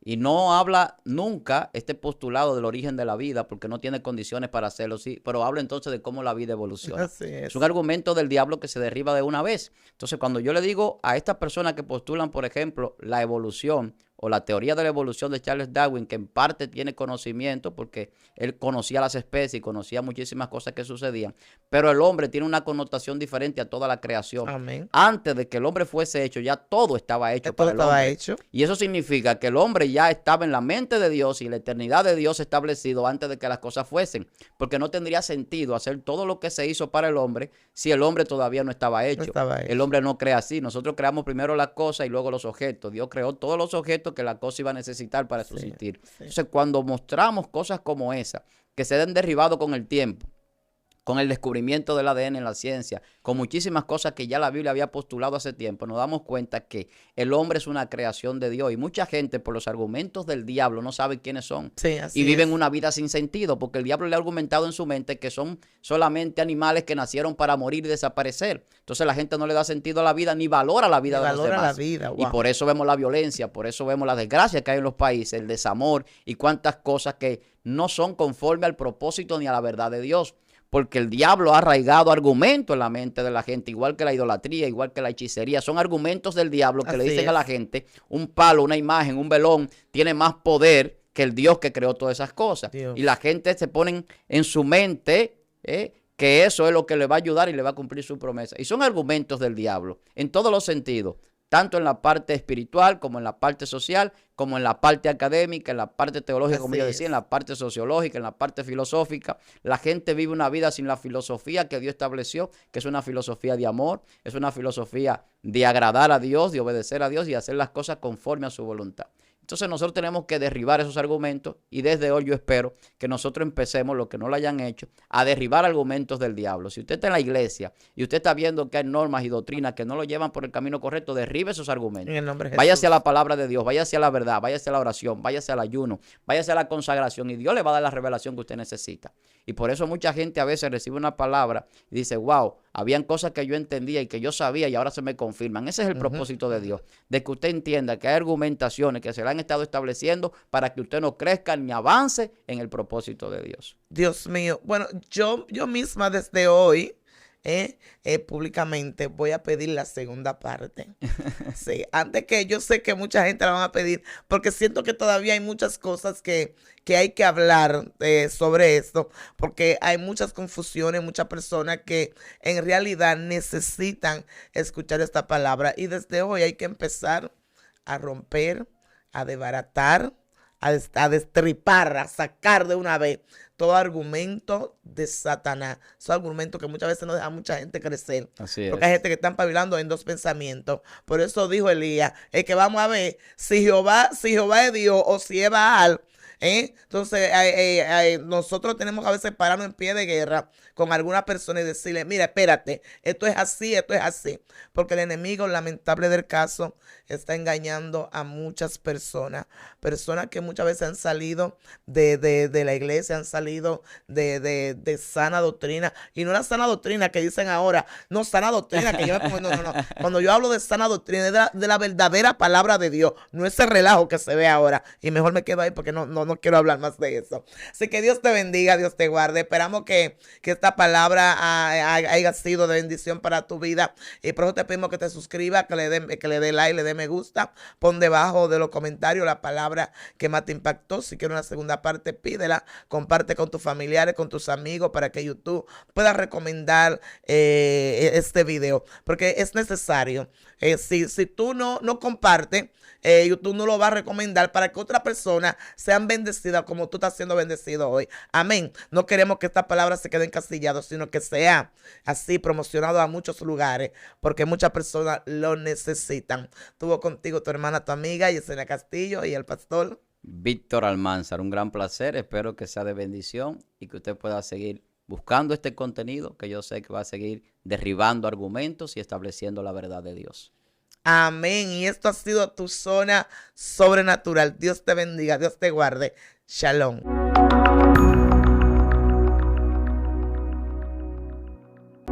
Y no habla nunca este postulado del origen de la vida, porque no tiene condiciones para hacerlo, sí, pero habla entonces de cómo la vida evoluciona. así Es es. un argumento del diablo que se derriba de una vez. Entonces, cuando yo le digo a estas personas que postulan, por ejemplo, la evolución o la teoría de la evolución de Charles Darwin, que en parte tiene conocimiento porque él conocía las especies y conocía muchísimas cosas que sucedían, pero el hombre tiene una connotación diferente a toda la creación. Amén. Antes de que el hombre fuese hecho, ya todo estaba hecho Todo para el estaba hombre. hecho. Y eso significa que el hombre ya estaba en la mente de Dios y la eternidad de Dios establecido antes de que las cosas fuesen, porque no tendría sentido hacer todo lo que se hizo para el hombre si el hombre todavía no estaba hecho. No estaba El hecho. hombre no crea así. Nosotros creamos primero las cosas y luego los objetos. Dios creó todos los objetos que la cosa iba a necesitar para Sí, subsistir. sí. Entonces, cuando mostramos cosas como esa, que se den derribado con el tiempo, con el descubrimiento del ADN en la ciencia, con muchísimas cosas que ya la Biblia había postulado hace tiempo, nos damos cuenta que el hombre es una creación de Dios y mucha gente por los argumentos del diablo no sabe quiénes son Sí, y así viven es. una vida sin sentido porque el diablo le ha argumentado en su mente que son solamente animales que nacieron para morir y desaparecer. Entonces la gente no le da sentido a la vida ni valora la vida Ni de los valora la demás. vida. Y Wow. por eso vemos la violencia, por eso vemos la desgracia que hay en los países, el desamor y cuantas cosas que no son conforme al propósito ni a la verdad de Dios. Porque el diablo ha arraigado argumentos en la mente de la gente, igual que la idolatría, igual que la hechicería. Son argumentos del diablo que le Así dicen a la es. gente, un palo, una imagen, un velón, tiene más poder que el Dios que creó todas esas cosas. Dios. Y la gente se pone en su mente que eso es lo que le va a ayudar y le va a cumplir su promesa. Y son argumentos del diablo, en todos los sentidos. Tanto en la parte espiritual, como en la parte social, como en la parte académica, en la parte teológica, como Así yo es. decía, en la parte sociológica, en la parte filosófica. La gente vive una vida sin la filosofía que Dios estableció, que es una filosofía de amor, es una filosofía de agradar a Dios, de obedecer a Dios y hacer las cosas conforme a su voluntad. Entonces nosotros tenemos que derribar esos argumentos y desde hoy yo espero que nosotros empecemos, los que no lo hayan hecho, a derribar argumentos del diablo. Si usted está en la iglesia y usted está viendo que hay normas y doctrinas que no lo llevan por el camino correcto, derribe esos En argumentos. el nombre de Váyase a la Jesús. palabra de Dios, váyase a la verdad, váyase a la oración, váyase al ayuno, váyase a la consagración y Dios le va a dar la revelación que usted necesita. Y por eso mucha gente a veces recibe una palabra y dice, wow, habían cosas que yo entendía y que yo sabía y ahora se me confirman. Ese es el propósito de Dios, de que usted entienda que hay argumentaciones que se le han estado estableciendo para que usted no crezca ni avance en el propósito de Dios. Dios mío. Bueno, yo misma desde hoy, públicamente voy a pedir la segunda parte. Sí, antes que yo sé que mucha gente la van a pedir, porque siento que todavía hay muchas cosas que hay que hablar sobre esto, porque hay muchas confusiones, muchas personas que en realidad necesitan escuchar esta palabra y desde hoy hay que empezar a romper, a desbaratar, a destripar, a sacar de una vez todo argumento de Satanás. Son argumentos que muchas veces no dejan a mucha gente crecer. Así Porque hay es. gente que están pabilando en dos pensamientos. Por eso dijo Elías, es que vamos a ver si Jehová es Dios o si es Baal. Entonces, nosotros tenemos que a veces pararnos en pie de guerra con alguna persona y decirle, mira, espérate, esto es así, esto es así. Porque el enemigo, lamentable del caso, está engañando a muchas personas. Personas que muchas veces han salido de la iglesia, han salido de sana doctrina. Y no la sana doctrina que dicen ahora, no, sana doctrina que yo me pongo, no. Cuando yo hablo de sana doctrina, es de la verdadera palabra de Dios, no ese relajo que se ve ahora. Y mejor me quedo ahí porque no quiero hablar más de eso. Así que Dios te bendiga, Dios te guarde. Esperamos que esta palabra haya sido de bendición para tu vida. Y por eso te pedimos que te suscribas, que le dé like, le dé me gusta. Pon debajo de los comentarios la palabra que más te impactó. Si quieres una segunda parte, pídela. Comparte con tus familiares, con tus amigos, para que YouTube pueda recomendar este video. Porque es necesario. Si tú no compartes, YouTube no lo va a recomendar para que otras personas sean bendecidas como tú estás siendo bendecido hoy. Amén. No queremos que esta palabra se quede encasillada, sino que sea así promocionado a muchos lugares, porque muchas personas lo necesitan. Tuvo contigo tu hermana, tu amiga, Yesenia Castillo, y el pastor Víctor Almanzar, un gran placer. Espero que sea de bendición y que usted pueda seguir buscando este contenido que yo sé que va a seguir derribando argumentos y estableciendo la verdad de Dios. Amén. Y esto ha sido tu zona sobrenatural. Dios te bendiga, Dios te guarde. Shalom.